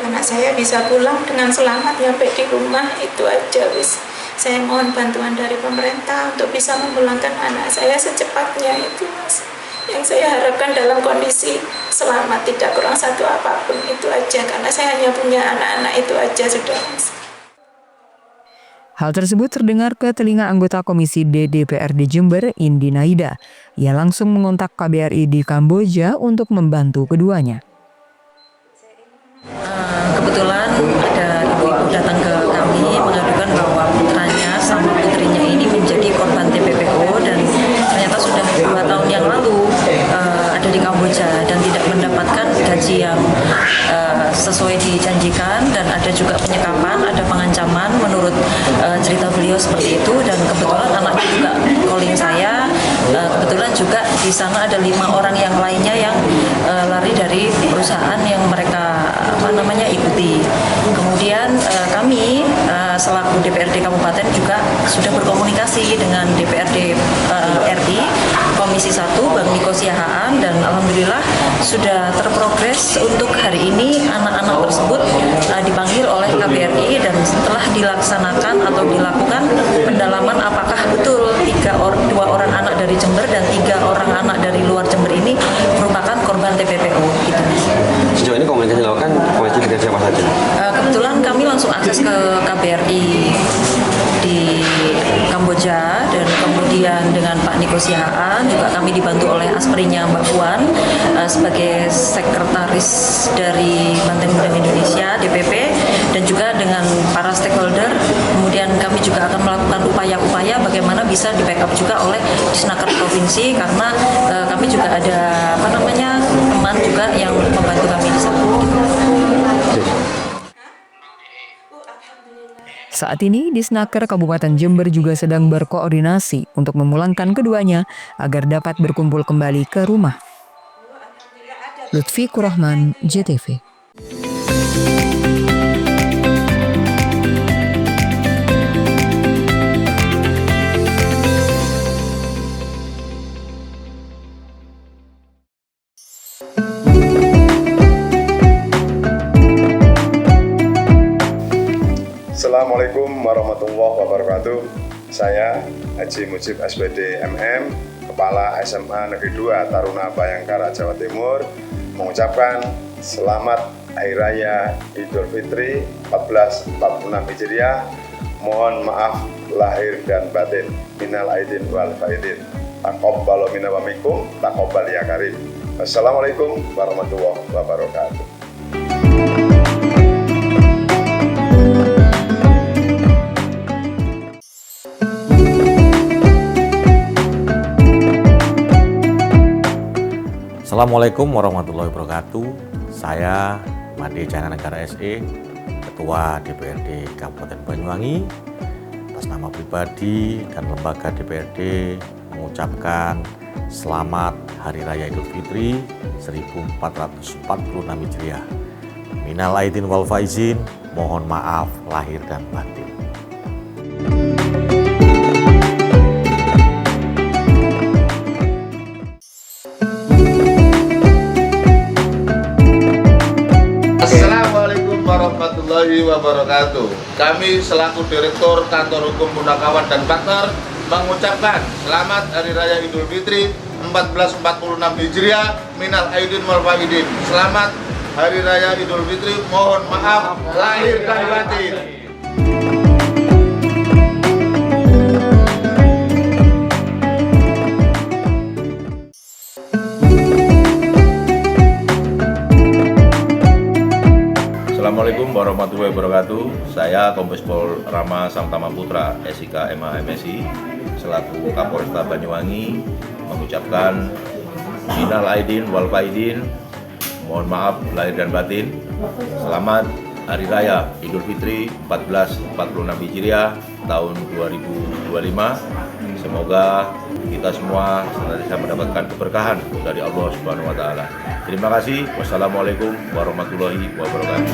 anak saya bisa pulang dengan selamat sampai di rumah, itu aja wis. Saya mohon bantuan dari pemerintah untuk bisa memulangkan anak saya secepatnya, itu Mas. Yang saya harapkan dalam kondisi selamat, tidak kurang satu apapun, itu aja, karena saya hanya punya anak-anak itu aja sudah Mas. Hal tersebut terdengar ke telinga anggota Komisi D DPRD Jember, Indi Naida. Ia langsung mengontak KBRI di Kamboja untuk membantu keduanya. Kebetulan ada ibu-ibu datang ke kami mengadukan bahwa putranya sama putrinya ini menjadi korban TPPO dan ternyata sudah 2 tahun yang lalu ada di Kamboja dan tidak mendapatkan gaji yang sesuai dijanjikan, dan ada juga penyekapan, ada pengancaman menurut cerita beliau seperti itu. Dan kebetulan anaknya juga calling saya, kebetulan juga di sana ada 5 orang yang lainnya yang lari dari perusahaan yang mereka ikuti. Kemudian kami selaku DPRD Kabupaten juga sudah berkomunikasi dengan DPRD RI Komisi 1 Bang Niko Siahaan, dan alhamdulillah sudah terprogres untuk hari ini anak-anak tersebut dipanggil oleh KBRI, dan setelah dilaksanakan atau dilakukan pendalaman apakah betul 2 orang anak dari Jember dan 3 orang anak dari luar Jember ini merupakan korban TPPO. Gitu. Sejauh ini komunikasi dilakukan komunikasi dengan siapa saja? Kebetulan kami langsung akses ke KBRI di Kamboja, dan kemudian dengan Pak Niko Siahaan juga kami dibantu oleh asprinya Mbak Puan sebagai sekretaris dari Banteng Muda Indonesia DPP, dan juga dengan para stakeholder. Kemudian kami juga akan melakukan upaya-upaya bagaimana bisa di-backup juga oleh Disnaker Provinsi, karena kami juga ada teman juga yang membantu kami di sana. Saat ini, Disnaker Kabupaten Jember juga sedang berkoordinasi untuk memulangkan keduanya agar dapat berkumpul kembali ke rumah. Lutfi Kurahman, JTV. Assalamualaikum warahmatullahi wabarakatuh. Saya Haji Mujib SPD MM, Kepala SMA Negeri 2 Taruna Bayangkara, Jawa Timur, mengucapkan selamat Hari Raya Idul Fitri 1446 Hijriah. Mohon maaf lahir dan batin. Minal aidin wal faidin. Taqabbal minna wa minkum, taqabbal ya karim. Assalamualaikum warahmatullahi wabarakatuh. Assalamualaikum warahmatullahi wabarakatuh. Saya Made Jana Negara SE, Ketua DPRD Kabupaten Banyuwangi, atas nama pribadi dan lembaga DPRD mengucapkan selamat Hari Raya Idul Fitri 1446 Hijriah. Minal aidin wal faizin, mohon maaf lahir dan batin. Assalamualaikum warahmatullahi wabarakatuh. Kami selaku Direktur Kantor Hukum Punakawan dan Partner mengucapkan selamat Hari Raya Idul Fitri 1446 Hijriah. Minal aidin wal faidin. Selamat Hari Raya Idul Fitri. Mohon maaf lahir dan batin. Assalamualaikum warahmatullahi wabarakatuh. Saya Kombes Pol Rama Samtama Putra, SIK MA MSI, selaku Kapolresta Banyuwangi mengucapkan minal aidin wal faidin, mohon maaf lahir dan batin. Selamat Hari Raya Idul Fitri 1446 Hijriah tahun 2025. Semoga kita semua senantiasa mendapatkan keberkahan dari Allah Subhanahu wa taala. Terima kasih. Wassalamualaikum warahmatullahi wabarakatuh.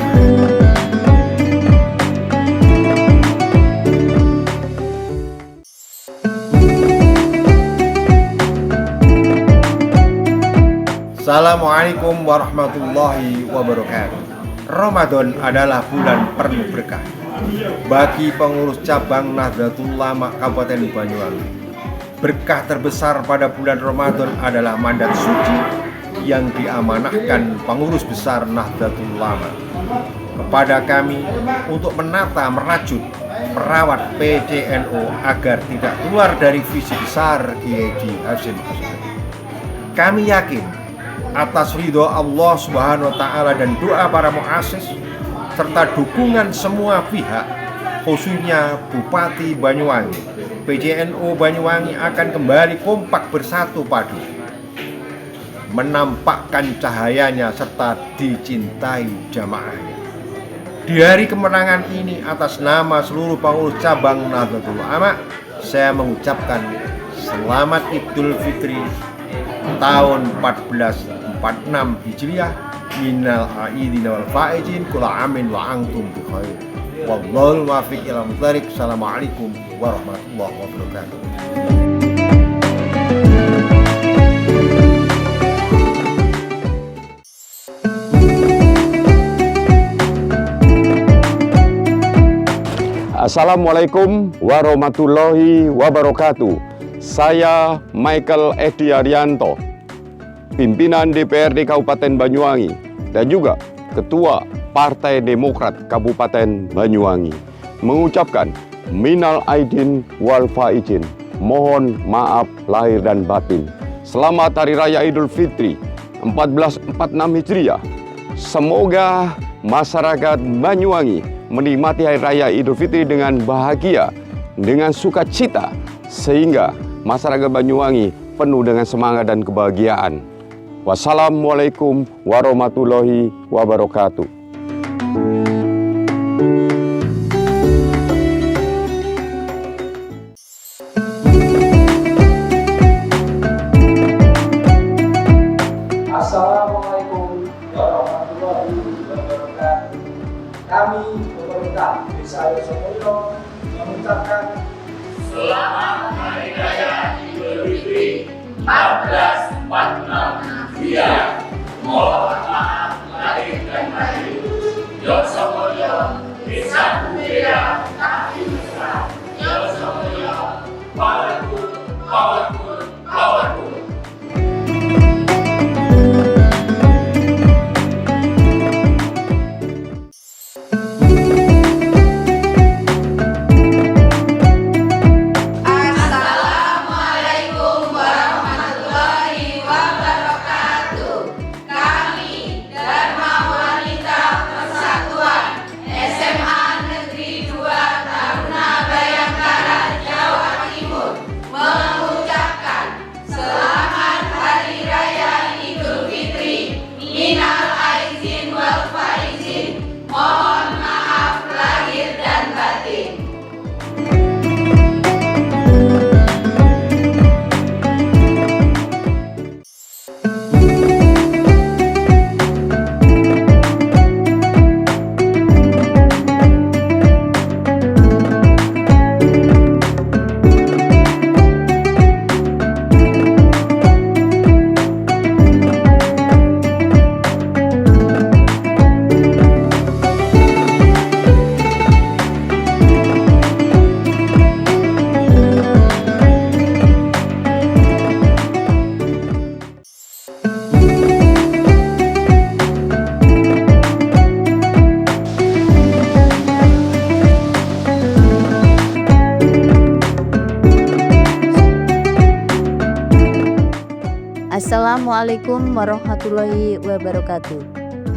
Assalamualaikum warahmatullahi wabarakatuh. Ramadan adalah bulan penuh berkah. Bagi pengurus cabang Nahdlatul Ulama Kabupaten Banyuwangi, berkah terbesar pada bulan Ramadan adalah mandat suci yang diamanahkan pengurus besar Nahdlatul Ulama kepada kami untuk menata, merajut, merawat PCNO agar tidak keluar dari visi besar Kiai Haji Hashim Asyari. Kami yakin atas ridho Allah Subhanahu wa taala dan doa para muassis serta dukungan semua pihak, khususnya Bupati Banyuwangi, PCNO Banyuwangi akan kembali kompak bersatu padu, menampakkan cahayanya serta dicintai jamaahnya. Di hari kemenangan ini, atas nama seluruh pengurus cabang Nahdlatul Ulama, saya mengucapkan selamat Idul Fitri tahun 1446 Hijriah, minal aidin wal faizin, kula amin wa antum bi khair. Wallahul muwaffiq ila muthariq. Assalamualaikum warahmatullahi wabarakatuh. Assalamualaikum warahmatullahi wabarakatuh. Saya Michael Edi Arianto, pimpinan DPRD Kabupaten Banyuwangi dan juga Ketua Partai Demokrat Kabupaten Banyuwangi, mengucapkan minal aidin wal faizin, mohon maaf lahir dan batin. Selamat Hari Raya Idul Fitri 1446 Hijriah. Semoga masyarakat Banyuwangi menikmati Hari Raya Idul Fitri dengan bahagia, dengan sukacita, sehingga masyarakat Banyuwangi penuh dengan semangat dan kebahagiaan. Wassalamualaikum warahmatullahi wabarakatuh. Assalamualaikum warahmatullahi wabarakatuh. Kami pemerintah Desa Yosomoyo mengucapkan Selamat Hari Raya Idul Fitri 1446 Hijriah. Mohon maaf lahir dan batin. Yosomoyo, Desa Bukira, Kaki Besar. Yosomoyo, powerful, powerful, powerful. Assalamualaikum warahmatullahi wabarakatuh.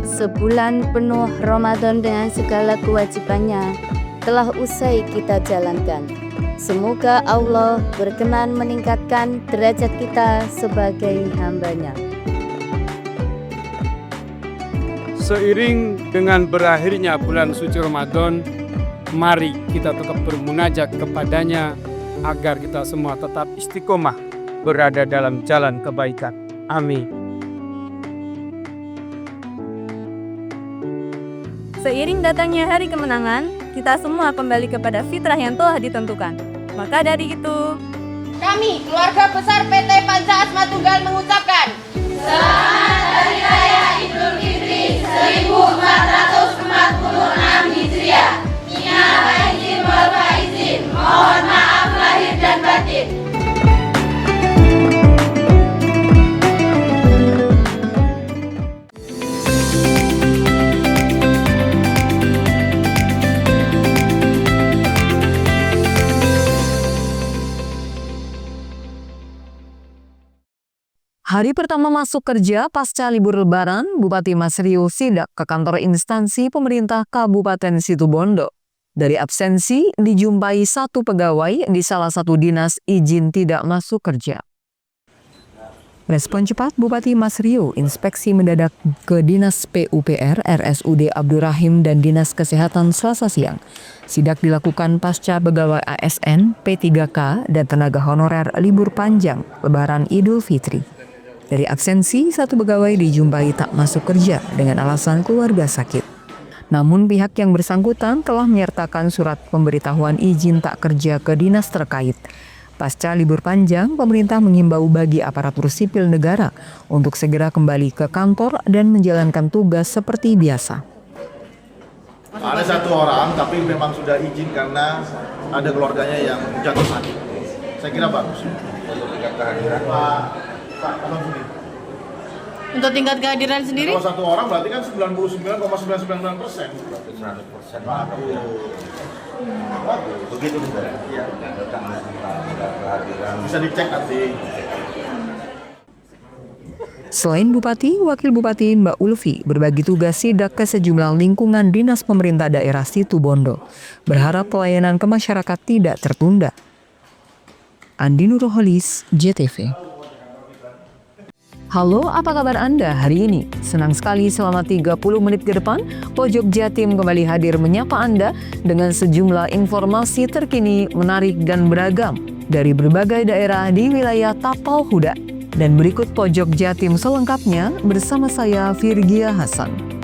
Sebulan penuh Ramadan dengan segala kewajibannya telah usai kita jalankan. Semoga Allah berkenan meningkatkan derajat kita sebagai hamba-Nya. Seiring dengan berakhirnya bulan suci Ramadan, mari kita tetap bermunajat kepadanya agar kita semua tetap istiqomah berada dalam jalan kebaikan. Amin. Seiring datangnya hari kemenangan, kita semua kembali kepada fitrah yang telah ditentukan. Maka dari itu, kami, keluarga besar PT Panca Asma Tunggal mengucapkan Selamat Hari Raya Idul Fitri 1446 Hijriah. Minal aidin wal faizin. Mohon maaf lahir dan batin. Hari pertama masuk kerja pasca libur Lebaran, Bupati Masrio sidak ke kantor instansi pemerintah Kabupaten Situbondo. Dari absensi, dijumpai satu pegawai di salah satu dinas izin tidak masuk kerja. Respon cepat Bupati Masrio inspeksi mendadak ke Dinas PUPR RSUD Abdurrahim dan Dinas Kesehatan Selasa siang. Sidak dilakukan pasca pegawai ASN, P3K, dan tenaga honorer libur panjang Lebaran Idul Fitri. Dari absensi, satu pegawai dijumpai tak masuk kerja dengan alasan keluarga sakit. Namun pihak yang bersangkutan telah menyertakan surat pemberitahuan izin tak kerja ke dinas terkait. Pasca libur panjang, pemerintah mengimbau bagi aparatur sipil negara untuk segera kembali ke kantor dan menjalankan tugas seperti biasa. Ada satu orang, tapi memang sudah izin karena ada keluarganya yang jatuh sakit. Saya kira bagus. Untuk tingkat kehadiran Untuk tingkat kehadiran sendiri? Kalau satu orang berarti kan 99,999%. 100%. Begitu betul. Iya. Bisa dicek nanti. Selain Bupati, Wakil Bupati Mbak Ulfi berbagi tugas sidak ke sejumlah lingkungan dinas pemerintah daerah Situbondo, berharap pelayanan ke masyarakat tidak tertunda. Andi Nurholis, JTV. Halo, apa kabar Anda hari ini? Senang sekali selama 30 menit ke depan, Pojok Jatim kembali hadir menyapa Anda dengan sejumlah informasi terkini, menarik dan beragam dari berbagai daerah di wilayah Tapal Kuda. Dan berikut Pojok Jatim selengkapnya bersama saya Virgia Hasan.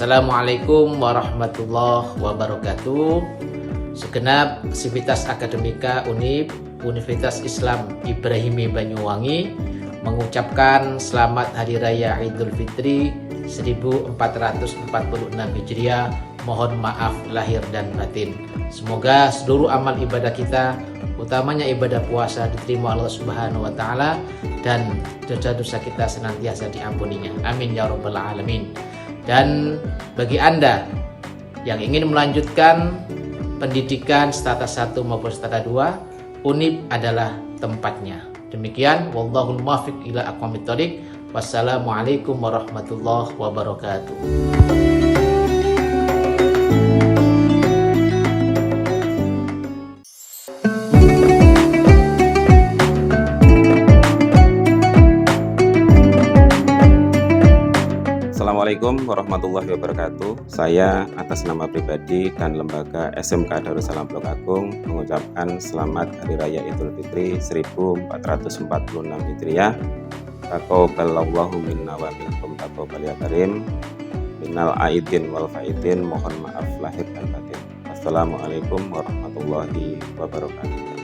Assalamualaikum warahmatullahi wabarakatuh. Segenap sivitas akademika UNIP, Universitas Islam Ibrahimi Banyuwangi, mengucapkan selamat Hari Raya Idul Fitri 1446 Hijriah. Mohon maaf lahir dan batin. Semoga seluruh amal ibadah kita, utamanya ibadah puasa, diterima Allah Subhanahu wa Ta'ala, dan dosa-dosa kita senantiasa diampuninya. Amin ya rabbal alamin. Dan bagi Anda yang ingin melanjutkan pendidikan status 1 maupun status 2, UNIP adalah tempatnya. Demikian, wallahul muwaffiq ila aqwamit thoriq. Wassalamualaikum warahmatullahi wabarakatuh. Assalamualaikum warahmatullahi wabarakatuh. Saya atas nama pribadi dan lembaga SMK Darussalam Blok Agung mengucapkan selamat Hari Raya Idul Fitri 1446 Hijriah. Taqabbalallahu minna wa minkum taqabbal ya karim. Minal aidin wal faidin, mohon maaf lahir dan batin. Assalamualaikum warahmatullahi wabarakatuh.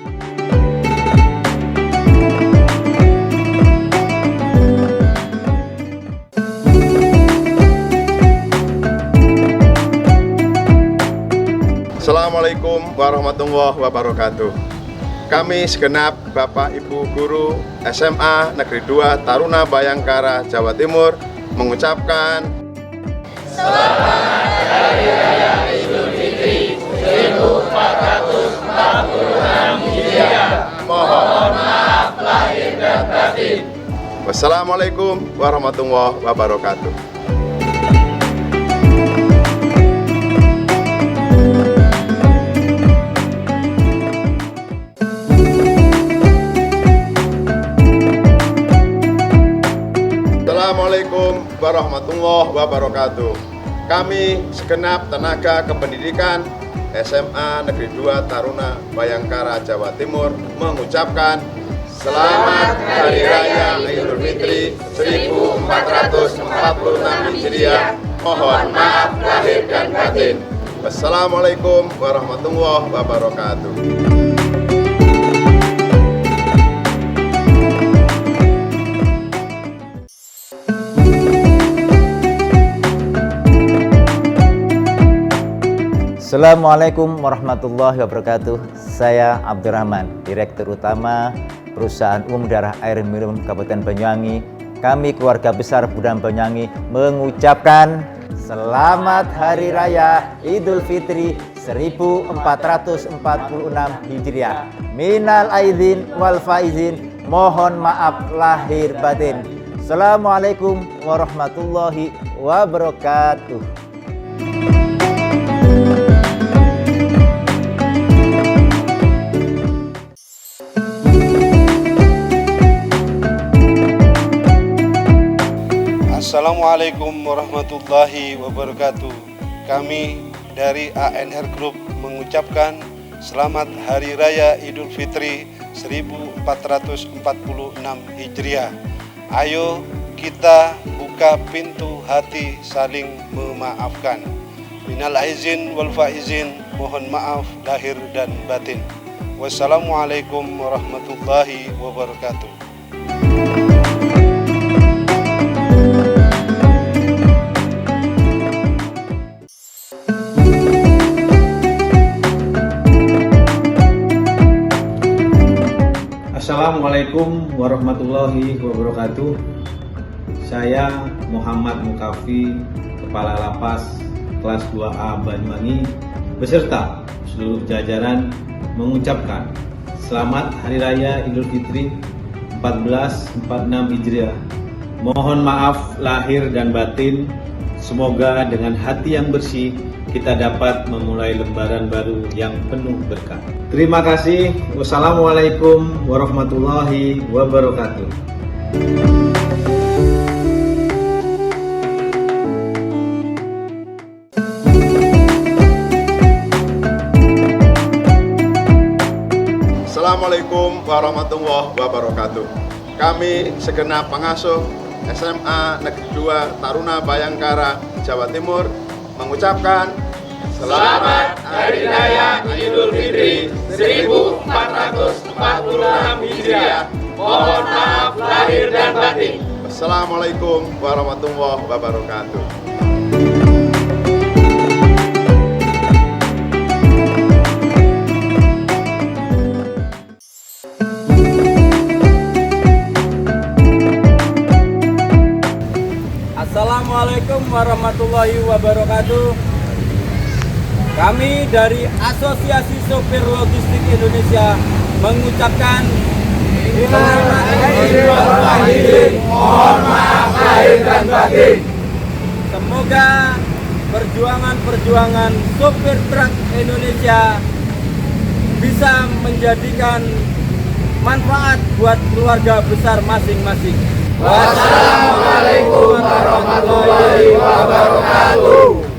Assalamualaikum warahmatullahi wabarakatuh. Kami segenap Bapak Ibu Guru SMA Negeri 2 Taruna Bayangkara Jawa Timur mengucapkan Selamat Hari Raya Idul Fitri 1446 Hijriah. Mohon maaf lahir dan batin. Wassalamualaikum warahmatullahi wabarakatuh. Assalamualaikum warahmatullahi wabarakatuh. Kami segenap tenaga kependidikan SMA Negeri 2 Taruna Bayangkara Jawa Timur mengucapkan Selamat Hari Raya Idul Fitri 1446 Hijriah. Mohon maaf lahir dan batin. Wassalamualaikum warahmatullahi wabarakatuh. Assalamualaikum warahmatullahi wabarakatuh. Saya Abdurrahman, Direktur Utama Perusahaan Umum Daerah Air Minum Kabupaten Banyuwangi. Kami keluarga besar Budam Banyuwangi mengucapkan Selamat Hari Raya Idul Fitri 1446 Hijriah. Minal aidin wal faizin. Mohon maaf lahir batin. Assalamualaikum warahmatullahi wabarakatuh. Assalamualaikum warahmatullahi wabarakatuh. Kami dari ANR Group mengucapkan Selamat Hari Raya Idul Fitri 1446 Hijriah. Ayo kita buka pintu hati saling memaafkan. Minal aizin wal faizin, mohon maaf lahir dan batin. Wassalamualaikum warahmatullahi wabarakatuh. Assalamualaikum warahmatullahi wabarakatuh. Saya Muhammad Mukafi, Kepala Lapas kelas 2A Banyuwangi beserta seluruh jajaran mengucapkan Selamat Hari Raya Idul Fitri 1446 Hijriah. Mohon maaf lahir dan batin. Semoga dengan hati yang bersih kita dapat memulai lembaran baru yang penuh berkah. Terima kasih. Wassalamualaikum warahmatullahi wabarakatuh. Assalamualaikum warahmatullahi wabarakatuh. Kami segenap pengasuh SMA Negeri 2 Taruna Bayangkara Jawa Timur mengucapkan Selamat Hari Raya Idul Fitri 1446 Hijriah. Mohon maaf lahir dan batin. Wassalamualaikum warahmatullahi wabarakatuh. Assalamualaikum warahmatullahi wabarakatuh. Kami dari Asosiasi Sopir Logistik Indonesia mengucapkan Selamat Idul, mohon maaf lahir dan batin. Semoga perjuangan sopir truk Indonesia bisa menjadikan manfaat buat keluarga besar masing-masing. Wassalamualaikum warahmatullahi wabarakatuh.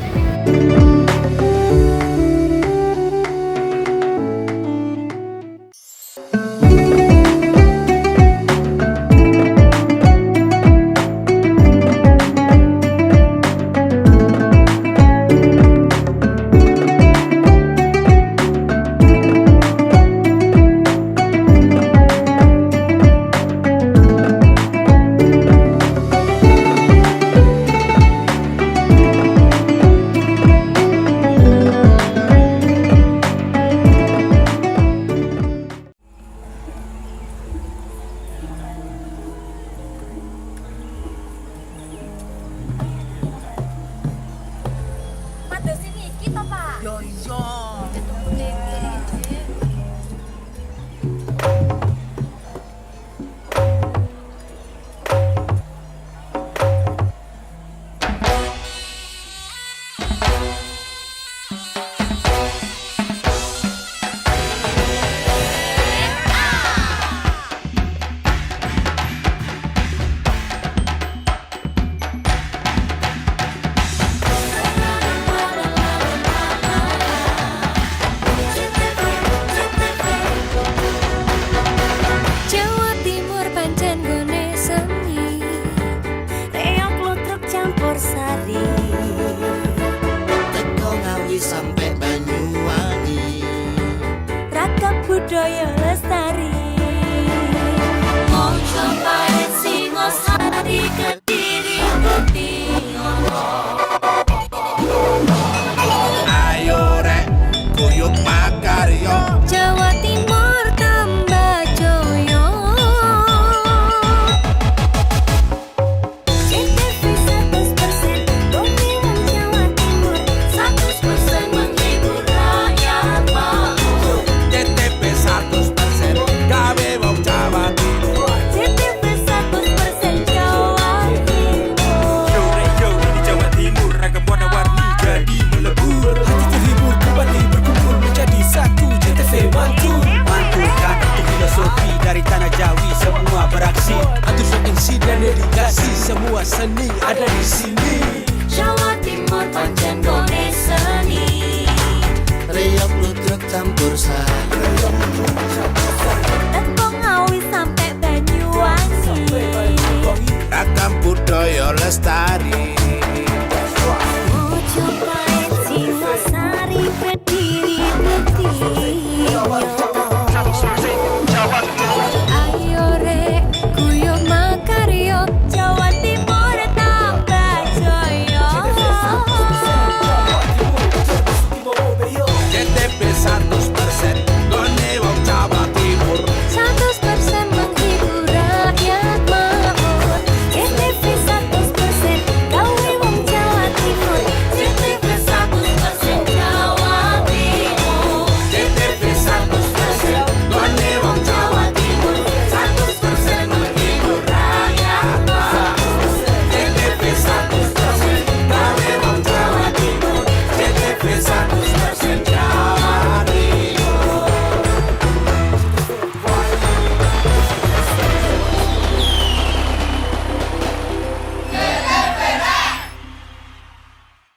Jawa Timur pancen gone seni, reok lutruk campur sari. Teko Ngawi sampai Banyuwangi, Ragam budaya lestari. Mojopahit, Singosari, Kediri, Butiono. ayo rek kuyuk makaryo. Jawa Timur tambah joyo. CTV 100% dongeng wong Jawa Timur, 100% menghibur rakyat makmur. CTV 100% gawe wong Jawa Timur. CTV 100% Jawa Timur. Yo ini Jawa Timur, ragam warna-warni jadi melebur. Hati terhibur kembali berkumpul menjadi satu. CTV Mantul mantulkan arti filosofi dari tanah Jawi, semua beraksi. Atur MC dan dedikasi, semua seni ada di sini. Jawa Timur pancen gone seni, Reok lutruk campur sari. Teko Ngawi sampai Banyuwangi. Ragam budaya lestari.